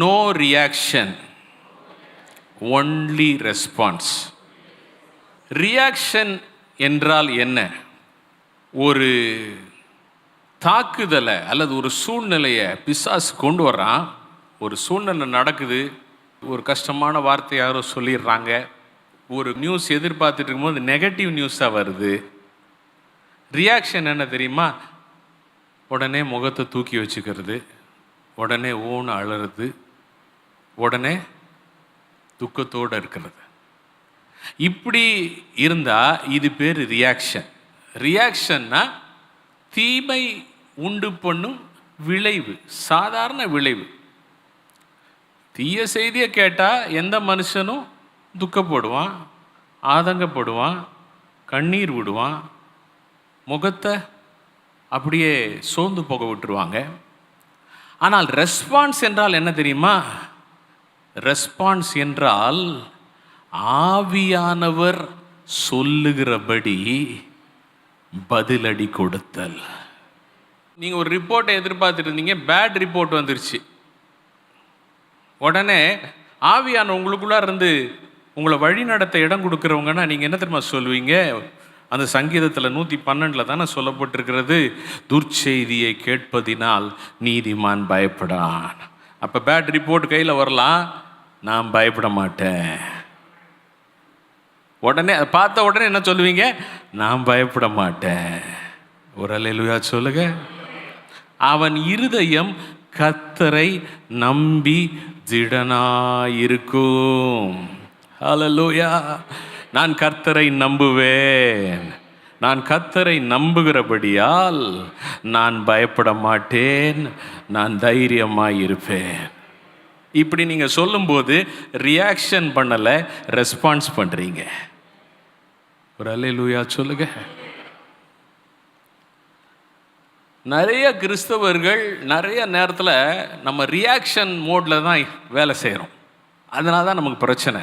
No reaction, only response. Reaction என்றால் என்ன? ஒரு தாக்குதலை அல்லது ஒரு சூழ்நிலையை பிசாசு கொண்டு வர்றான். ஒரு சூழ்நிலை நடக்குது, ஒரு கஷ்டமான வார்த்தை யாரோ சொல்லிடுறாங்க, ஒரு நியூஸ் எதிர்பார்த்துட்டு இருக்கும்போது நெகட்டிவ் நியூஸாக வருது. ரியாக்ஷன் என்ன தெரியுமா? உடனே முகத்தை தூக்கி வச்சுக்கிறது, உடனே ஓன்னு அழறது, உடனே துக்கத்தோடு இருக்கிறது. இப்படி இருந்தால் இது பேர் ரியாக்ஷன். ரியாக்ஷன்னா தீமை உண்டு பண்ணும் விளைவு, சாதாரண விளைவு. தீய செய்தியை கேட்டால் எந்த மனுஷனும் துக்கப்படுவான், ஆதங்கப்படுவான், கண்ணீர் விடுவான், முகத்தை அப்படியே சோர்ந்து போக விட்டுருவாங்க. ஆனால் ரெஸ்பான்ஸ் என்றால் என்ன தெரியுமா? ரெஸ்பான்ஸ் என்றால் ஆவியானவர் சொல்லுகிறபடி பதிலடி கொடுத்தல். நீங்கள் ஒரு ரிப்போர்ட்டை எதிர்பார்த்துட்டு இருந்தீங்க, பேட் ரிப்போர்ட் வந்துருச்சு. உடனே ஆவியான உங்களுக்குள்ளே இருந்து உங்களை வழி நடத்த இடம் கொடுக்குறவங்கன்னா நீங்கள் என்ன தெரியுமா சொல்லுவீங்க? அந்த சங்கீதத்தில் 112 தானே சொல்லப்பட்டிருக்கிறது, துர்ச்செய்தியை கேட்பதினால் நீதிமான் பயப்படான். அப்போ பேட் ரிப்போர்ட் கையில் வரலாம், நான் பயப்பட மாட்டேன். உடனே பார்த்த உடனே என்ன சொல்லுவீங்க? நான் பயப்பட மாட்டேன். ஒரு அல்லேலூயா சொல்லுங்க. அவன் இருதயம் கர்த்தரை நம்பி திடனாயிருக்கும். அல்லேலூயா. நான் கர்த்தரை நம்புவேன். நான் கர்த்தரை நம்புகிறபடியால் நான் பயப்பட மாட்டேன், நான் தைரியமாயிருப்பேன். இப்படி நீங்கள் சொல்லும்போது ரியாக்ஷன் பண்ணலை, ரெஸ்பான்ஸ் பண்ணுறீங்க. ஒரு அல்லேலூயா சொல்லுங்க. நிறைய கிறிஸ்தவர்கள் நிறைய நேரத்தில் நம்ம ரியாக்ஷன் மோடில் தான் வேலை செய்கிறோம். அதனால தான் நமக்கு பிரச்சனை.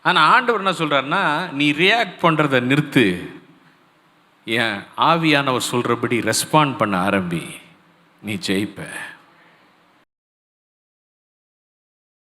ஆனால் ஆண்டவர் என்ன சொல்கிறாருன்னா, நீ ரியாக்ட் பண்ணுறதை நிறுத்து, என் ஆவியானவர் சொல்கிறபடி ரெஸ்பாண்ட் பண்ண ஆரம்பி, நீ ஜெயிப்ப.